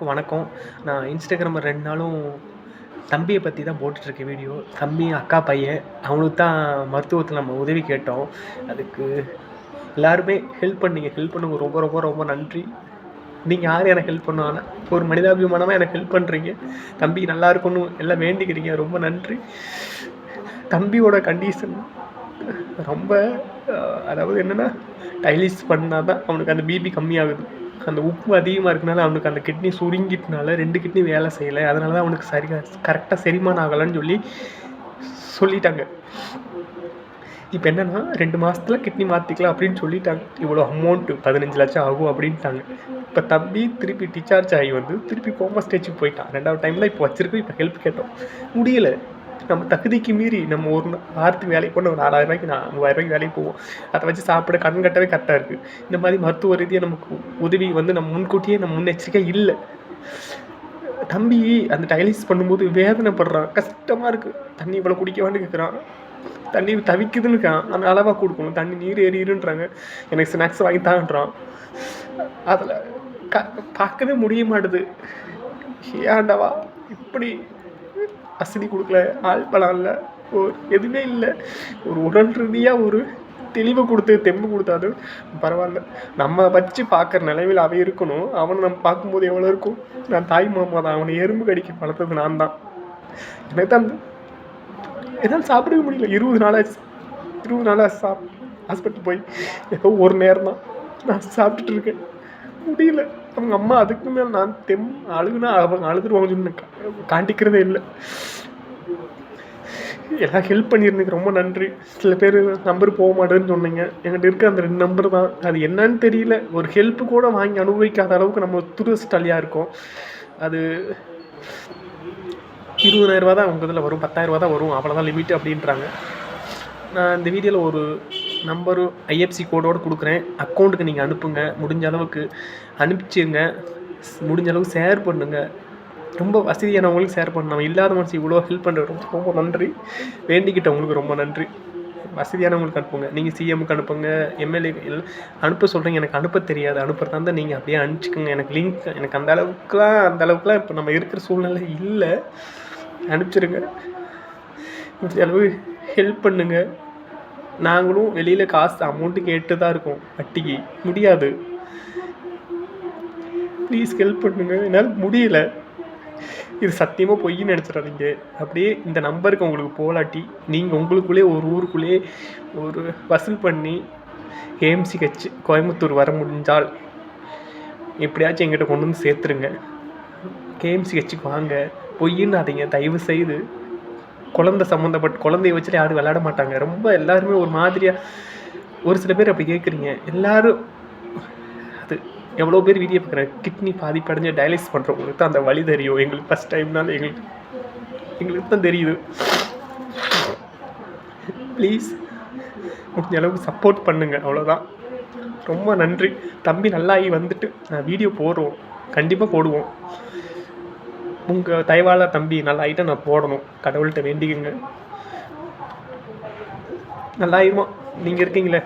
வணக்கம். நான் இன்ஸ்டாகிராமில் 2 நாளும் தம்பியை பற்றி தான் போட்டுட்ருக்கேன் வீடியோ. தம்பி, அக்கா பையன். அவனுக்கு தான் மருத்துவத்தில் நம்ம உதவி கேட்டோம். அதுக்கு எல்லாருமே ஹெல்ப் பண்ணீங்க. ஹெல்ப் பண்ணவங்க ரொம்ப ரொம்ப ரொம்ப நன்றி. நீங்கள் யாரும் எனக்கு ஹெல்ப் பண்ணுவாங்கன்னா, ஒரு மனிதாபிமானமாக எனக்கு ஹெல்ப் பண்ணுறீங்க. தம்பி நல்லா இருக்கணும் எல்லாம் வேண்டிக்கிறீங்க. ரொம்ப நன்றி. தம்பியோட கண்டிஷன் ரொம்ப அதாவது என்னென்னா, டைலிஸ் பண்ணால் தான் அவனுக்கு அந்த பிபி கம்மியாகுது. அந்த உப்பு அதிகமாக இருக்கனால அவனுக்கு அந்த கிட்னி சுருங்கிட்டனால 2 கிட்னி வேலை செய்யலை. அதனால தான் அவனுக்கு கரெக்டாக செரிமானம் ஆகலைன்னு சொல்லிட்டாங்க. இப்போ என்னென்னா 2 மாதத்துல கிட்னி மாற்றிக்கலாம் அப்படின்னு சொல்லிட்டாங்க. இவ்வளோ அமௌண்ட்டு 15 லட்சம் ஆகும் அப்படின்ட்டாங்க. இப்போ தம்பி திருப்பி டிஸ்சார்ஜ் ஆகி திருப்பி கோமா ஸ்டேஜுக்கு போயிட்டான். 2வது டைம் தான் இப்போ வச்சிருக்கு. இப்போ ஹெல்ப் கேட்டோம், முடியலை. நம்ம தகுதிக்கு மீறி நம்ம ஒரு வாரத்துக்கு வேலைக்கு போனால் ஒரு 4000 ரூபாய்க்கு 3000 ரூபாய்க்கு வேலைக்கு போவோம். அதை வச்சு சாப்பிட கடன் கட்டவே கரெக்டாக இருக்குது. இந்த மாதிரி மருத்துவ ரீதியாக நமக்கு உதவி நம்ம முன்கூட்டியே நம்ம முன்னெச்சரிக்கை இல்லை. தம்பி அந்த டைலிஸ் பண்ணும்போது வேதனைப்படுறான், கஷ்டமாக இருக்குது. தண்ணி இவ்வளோ குடிக்கவான்னு கேட்குறான், தண்ணி தவிக்குதுன்னு அந்த அளவாக கொடுக்கணும். தண்ணி நீர் எறியுன்றாங்க, எனக்கு ஸ்நாக்ஸ் வாங்கி தான்றான். அதில் பார்க்கவே முடிய மாட்டுது. ஏன்டவா இப்படி வசதி கொடுக்கல, ஆள் பலம் இல்லை, எதுவுமே இல்லை. ஒரு உடல் ரீதியாக ஒரு தெளிவு கொடுத்து தெம்பு கொடுத்தாது பரவாயில்ல. நம்ம வச்சு பார்க்குற நிலைமையில் அவன் இருக்கணும். அவனை நம்ம பார்க்கும்போது எவ்வளோ இருக்கும். நான் தாய் மாமா தான், அவனை எறும்பு கடிக்க வளர்த்தது நான் தான். எனக்கு தான் என்னால் சாப்பிடவே முடியல. 20 நாளாக ஹாஸ்பிட்டல் போய் ஏதோ ஒரு நேரம் தான் நான் சாப்பிட்டுட்டு இருக்கேன். முடியல. அவங்க அம்மா அதுக்கு மேலே நான் அழுகுனா அவங்க அழுதுருவாங்க சொல்லி காண்டிக்கிறதே இல்லை. எல்லாம் ஹெல்ப் பண்ணியிருந்தீங்க, ரொம்ப நன்றி. சில பேர் நம்பர் போக மாட்டேன்னு சொன்னீங்க. என்கிட்ட இருக்க அந்த 2 நம்பர் தான். அது என்னன்னு தெரியல. ஒரு ஹெல்ப்பு கூட வாங்கி அனுபவிக்காத அளவுக்கு நம்ம துரஸ்டாலியாக இருக்கோம். அது 20,000 ரூபா தான் உங்கள் இதில் வரும், 10,000 ரூபா தான் வரும், அவ்வளோதான் லிமிட்டு அப்படின்றாங்க. நான் இந்த வீடியோவில் ஒரு நம்பரு ஐஎஃப்சி கோடோடு கொடுக்குறேன். அக்கௌண்ட்டுக்கு நீங்கள் அனுப்புங்க. முடிஞ்ச அளவுக்கு அனுப்பிச்சிங்க. முடிஞ்ச அளவுக்கு ஷேர் பண்ணுங்கள். ரொம்ப வசதியானவங்களுக்கு ஷேர் பண்ணணும். இல்லாத மனுஷன் இவ்வளோ ஹெல்ப் பண்ணுறது ரொம்ப நன்றி. வேண்டிக்கிட்டவங்களுக்கு ரொம்ப நன்றி. வசதியானவங்களுக்கு அனுப்புங்க. நீங்கள் சிஎம்முக்கு அனுப்புங்க, எம்எல்ஏ அனுப்ப சொல்கிறீங்க. எனக்கு அனுப்ப தெரியாது. அனுப்புறதா இருந்தால் நீங்கள் அப்படியே அனுப்பிச்சிக்கோங்க. எனக்கு லிங்க் எனக்கு அந்த அளவுக்குலாம் இப்போ நம்ம இருக்கிற சூழ்நிலை இல்லை. அனுப்பிச்சிருங்க. முடிஞ்ச அளவு ஹெல்ப் பண்ணுங்கள். நாங்களும் வெளியில் காசு அமௌண்ட்டு கேட்டு தான் இருக்கோம், வட்டிக்கு முடியாது. ப்ளீஸ் ஹெல்ப் பண்ணுங்கள். என்னால் முடியல. இது சத்தியமாக பொய்ன்னு நினச்சிடாதீங்க. அப்படியே இந்த நம்பருக்கு உங்களுக்கு போலாட்டி நீங்கள் உங்களுக்குள்ளே ஒரு ஊருக்குள்ளே ஒரு வசூல் பண்ணி KMCH கோயம்புத்தூர் வர முடிஞ்சால் எப்படியாச்சும் எங்கிட்ட கொண்டு வந்து சேர்த்துருங்க. KMCHக்கு வாங்க. பொய்யின்னாதீங்க தயவு செய்து. குழந்தைய வச்சுட்டு யாரும் விளையாட மாட்டாங்க. ரொம்ப எல்லாருமே ஒரு மாதிரியாக ஒரு சில பேர் அப்படி கேட்குறீங்க. எல்லோரும் அது எவ்வளோ பேர் வீடியோ பார்க்குறேன். கிட்னி பாதிப்படைஞ்சு டயாலிசிஸ் பண்ணுறவங்களுக்கு தான் அந்த வழி தெரியும். எங்களுக்கு ஃபஸ்ட் டைம்னால எங்களுக்கு தான் தெரியுது. ப்ளீஸ் முடிஞ்ச அளவுக்கு சப்போர்ட் பண்ணுங்கள், அவ்வளோதான். ரொம்ப நன்றி. தம்பி நல்லாகி வந்துட்டு நான் வீடியோ போடுவோம், கண்டிப்பாக போடுவோம். உங்கள் தயவால் தம்பி நல்லா ஆகிட்டா நான் போடணும். கடவுள்கிட்ட வேண்டிக்குங்க. நல்லாயிருமா? நீங்கள் இருக்கீங்களே.